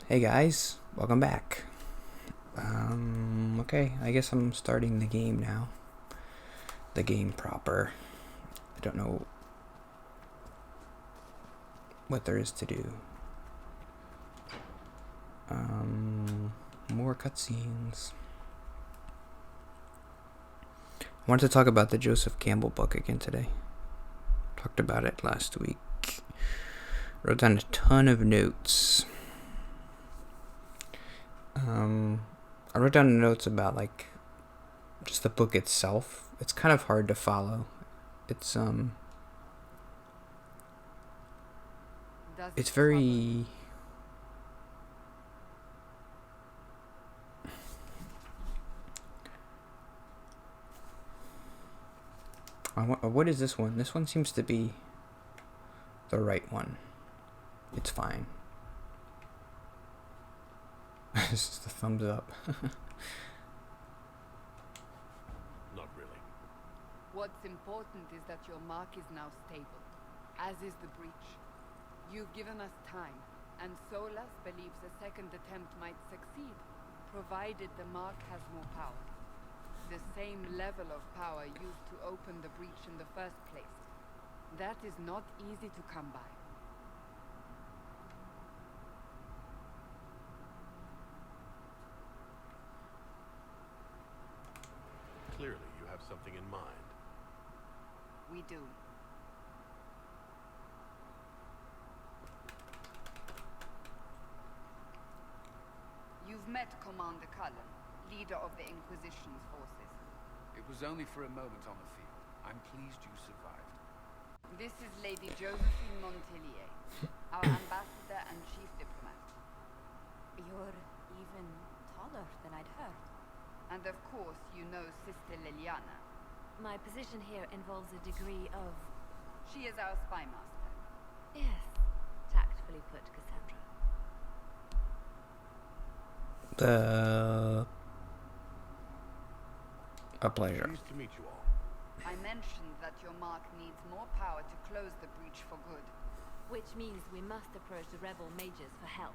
Hey guys, welcome back. Okay, I guess I'm starting the game now. The game proper. I don't know what there is to do. More cutscenes. I wanted to talk about the Joseph Campbell book again today. Talked about it last week. Wrote down a ton of notes. I wrote down notes about just the book itself. It's kind of hard to follow. It's it's very what is this one? This one seems to be the right one. It's fine. This is the thumbs up. Not really. What's important is that your mark is now stable, as is the breach. You've given us time, and Solas believes a second attempt might succeed, provided the mark has more power. The same level of power used to open the breach in the first place. That is not easy to come by. Clearly, you have something in mind. We do. You've met Commander Cullen, leader of the Inquisition's forces. It was only for a moment on the field. I'm pleased you survived. This is Lady Josephine Montelier, our ambassador and chief diplomat. You're even taller than I'd heard. And of course, you know Sister Liliana. My position here involves a degree of... She is our spy master. Yes, tactfully put, Cassandra. A pleasure. Pleased to meet you all. I mentioned that your mark needs more power to close the breach for good. Which means we must approach the rebel mages for help.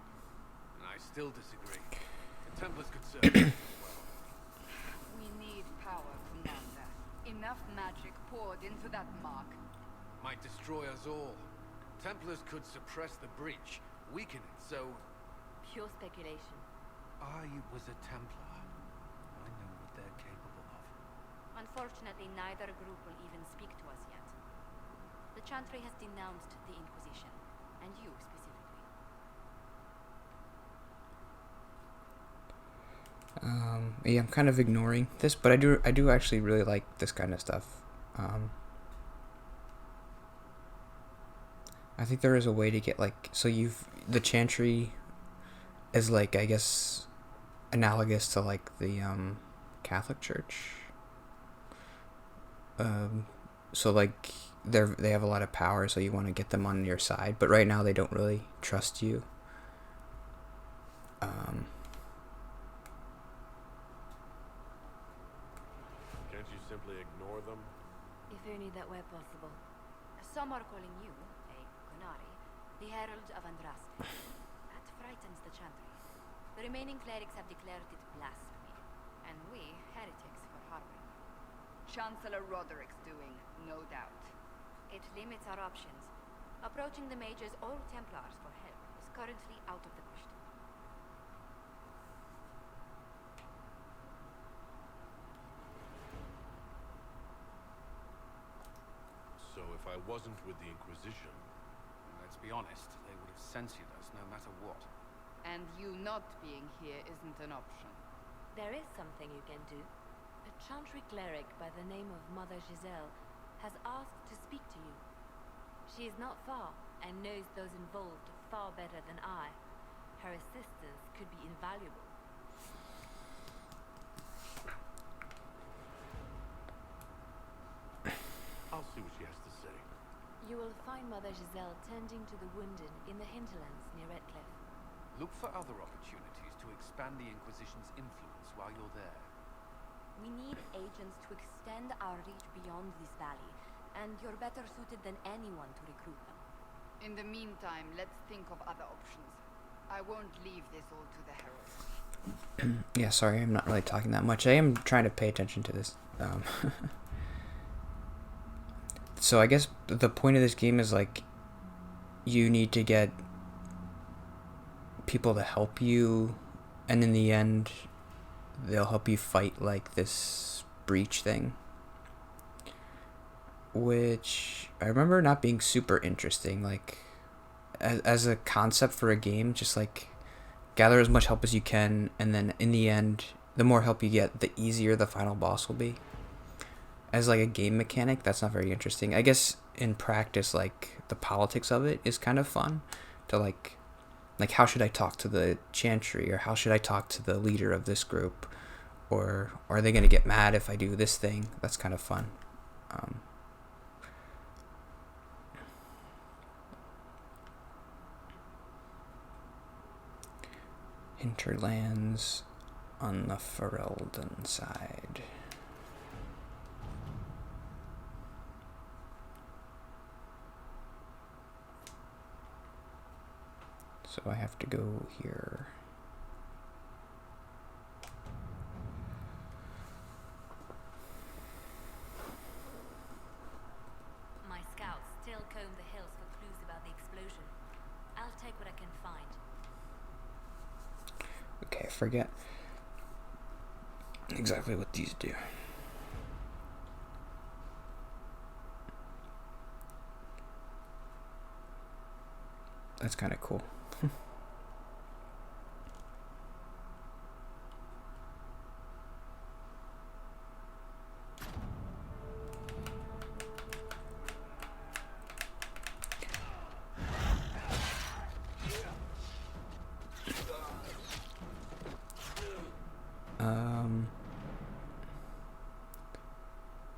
And I still disagree. The Templars could serve well. We need power, Commander. Enough magic poured into that mark. Might destroy us all. Templars could suppress the breach, weaken it, so... Pure speculation. I was a Templar. I know what they're capable of. Unfortunately, neither group will even speak to us yet. The Chantry has denounced the Inquisition, and you specifically. Yeah, I'm kind of ignoring this, but I do actually really like this kind of stuff. I think there is a way to get the Chantry is I guess analogous to the Catholic Church. So they have a lot of power, so you want to get them on your side, but right now they don't really trust you. Can't you simply ignore them? If only that were possible. Some are calling you, a Kunari, the Herald of Andraste. That frightens the Chantry. The remaining clerics have declared it blasphemy, and we, heretics, for harboring. Chancellor Roderick's doing, no doubt. It limits our options. Approaching the mages or Templars for help is currently out of the question. So if I wasn't with the Inquisition... Let's be honest, they would have censored us no matter what. And you not being here isn't an option. There is something you can do. A Chantry cleric by the name of Mother Giselle has asked to speak to you. She is not far and knows those involved far better than I. Her assistance could be invaluable. I'll see what she has to say. You will find Mother Giselle tending to the wounded in the hinterlands near Redcliffe. Look for other opportunities to expand the Inquisition's influence while you're there. We need agents to extend our reach beyond this valley, and you're better suited than anyone to recruit them. In the meantime, let's think of other options. I won't leave this all to the herald. Yeah, sorry, I'm not really talking that much. I am trying to pay attention to this. So I guess the point of this game is like you need to get people to help you, and in the end they'll help you fight like this breach thing, which I remember not being super interesting, like as a concept for a game. Just like gather as much help as you can, and then in the end, the more help you get, the easier the final boss will be. As like a game mechanic, that's not very interesting. I guess in practice, like the politics of it is kind of fun to like how should I talk to the chantry, or how should I talk to the leader of this group, or are they going to get mad if I do this thing? That's kind of fun. Hinterlands on the Ferelden side. So I have to go here. My scouts still comb the hills for clues about the explosion. I'll take what I can find. Okay, I forget exactly what these do. That's kind of cool.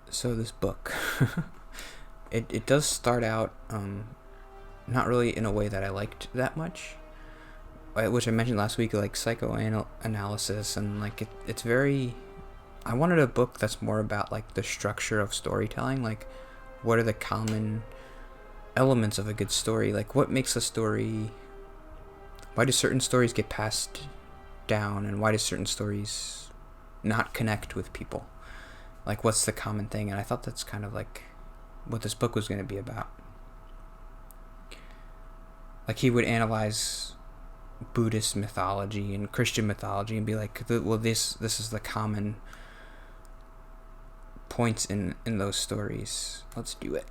So this book, it does start out not really in a way that I liked that much, which I mentioned last week, like psychoanalysis, and like it's very. I wanted a book that's more about like the structure of storytelling, like what are the common elements of a good story, like what makes a story. Why do certain stories get passed down, and why do certain stories not connect with people? Like, what's the common thing? And I thought that's kind of like what this book was going to be about. Like, he would analyze Buddhist mythology and Christian mythology and be like, well, this is the common points in those stories. Let's do it.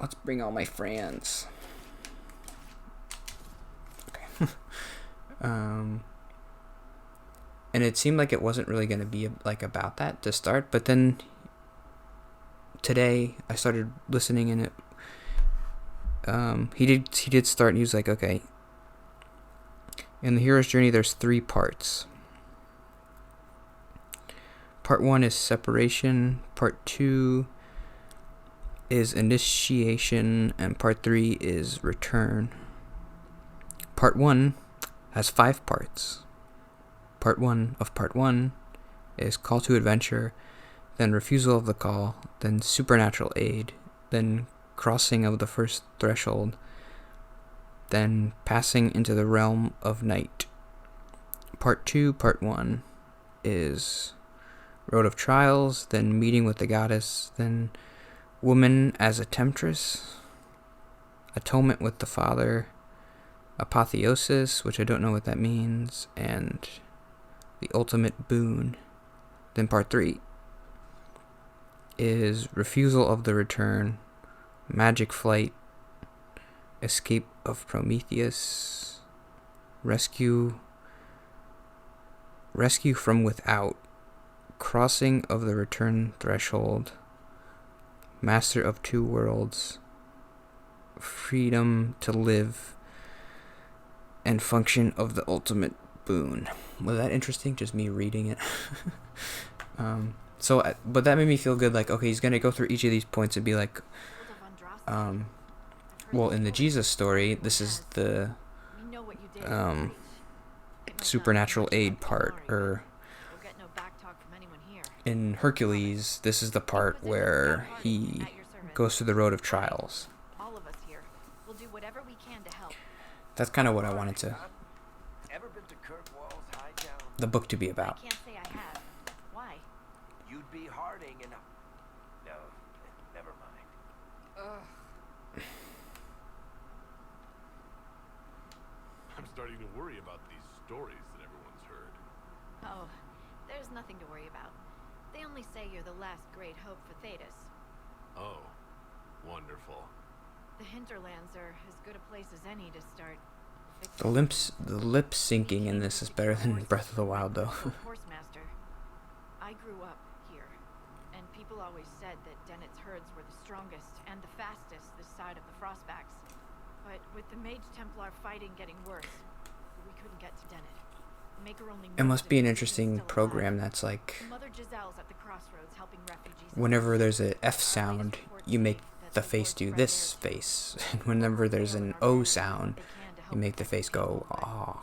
Let's bring all my friends. Okay. And it seemed like it wasn't really going to be like about that to start, but then today I started listening, and it he did start, and he was like, okay, in the hero's journey there's 3 parts. Part 1 is separation, part 2 is initiation, and part 3 is return. Part 1 has 5 parts. Part 1 of part 1 is call to adventure, then refusal of the call, then supernatural aid, then crossing of the first threshold, then passing into the realm of night. Part 2, part 1 is road of trials, then meeting with the goddess, then woman as a temptress, atonement with the father, apotheosis, which I don't know what that means, and the ultimate boon. Then part 3 is refusal of the return, magic flight, escape of Prometheus, rescue from without, crossing of the return threshold, master of 2 worlds, freedom to live, and function of the ultimate boon. Was that interesting? Just me reading it. But that made me feel good. Like, okay, he's gonna go through each of these points and be like, well, in the Jesus story, this is the supernatural aid part, or in Hercules, this is the part where he goes through the road of trials. All of us here will do can to help. That's kind of what I wanted Ever been to Kirkwall's Hightown? the book to be I about. can't say I have. Why? You'd be Harding and... No, never mind. Ugh. I'm starting to worry about these stories that everyone's heard. Oh, there's nothing to worry about. They only say you're the last great hope for Thetis. Oh, wonderful. The hinterlands are as good a place as any to start. The lip syncing in this is better than Breath of the Wild, though. Horsemaster. I grew up here, and people always said that Dennett's herds were the strongest and the fastest this side of the Frostbacks. But with the Mage Templar fighting getting worse, we couldn't get to Dennett. Maker only It knows must if be an he's interesting still program alive. that's like, Mother Giselle's at the crossroads helping refugees. whenever there's a F sound, you make the face do this face. And whenever there's an O sound, you make the face go, ah.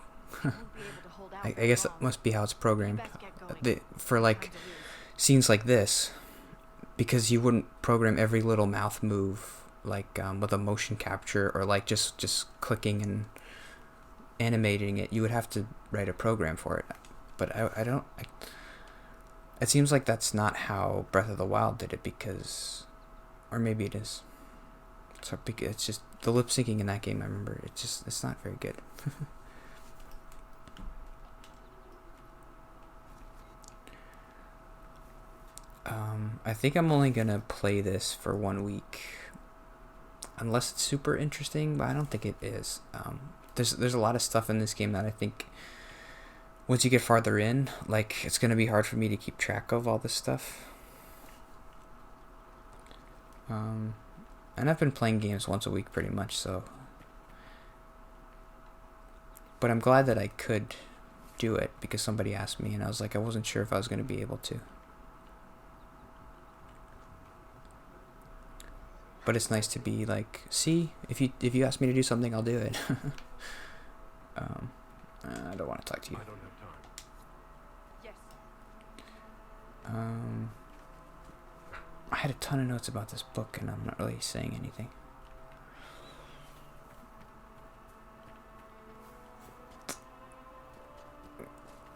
I guess that must be how it's programmed. For like scenes like this, because you wouldn't program every little mouth move like with a motion capture or like just clicking and animating it. You would have to write a program for it. But it seems like that's not how Breath of the Wild did it, because, or maybe it is. So it's just the lip syncing in that game. I remember it's not very good. I think I'm only gonna play this for 1 week, unless it's super interesting, but I don't think it is. There's a lot of stuff in this game that I think once you get farther in, like, it's gonna be hard for me to keep track of all this stuff. And I've been playing games once a week pretty much, so. But I'm glad that I could do it because somebody asked me, and I was like, I wasn't sure if I was gonna be able to. But it's nice to be like, see, if you ask me to do something, I'll do it. I don't want to talk to you. I don't have time. Yes. I had a ton of notes about this book, and I'm not really saying anything.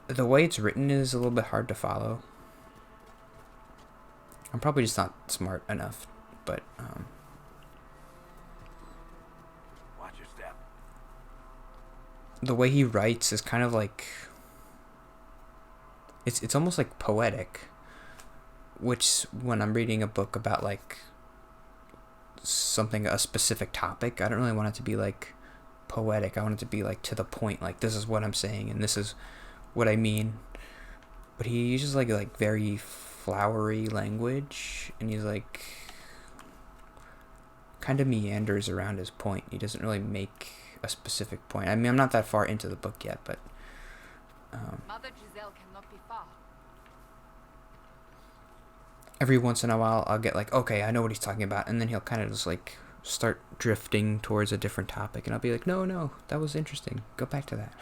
The way it's written is a little bit hard to follow. I'm probably just not smart enough, but Watch your step. the way he writes is kind of like, it's almost like poetic, which when I'm reading a book about like something, a specific topic, I don't really want it to be like poetic. I want it to be like to the point, like this is what I'm saying and this is what I mean. But he uses like very flowery language, and he's like kind of meanders around his point. He doesn't really make a specific point. I mean, I'm not that far into the book yet, but Mother Giselle cannot be far. every once in a while I'll get like, okay, I know what he's talking about, and then he'll kind of just like start drifting towards a different topic, and I'll be like, no, that was interesting, go back to that.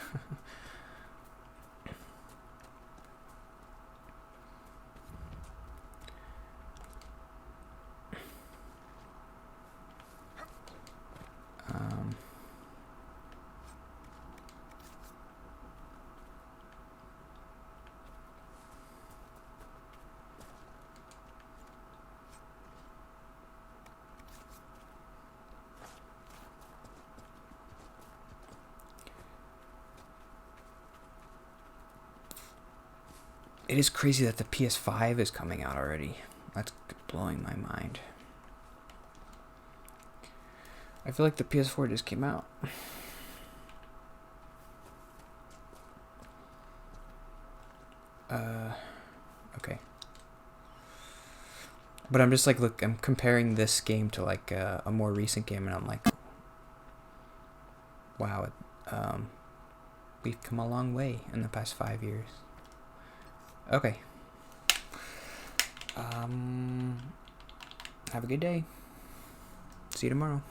It is crazy that the PS5 is coming out already. That's blowing my mind. I feel like the PS4 just came out. Okay. But I'm just like, look, I'm comparing this game to like a more recent game, and I'm like, wow, we've come a long way in the past 5 years. Okay. Have a good day. See you tomorrow.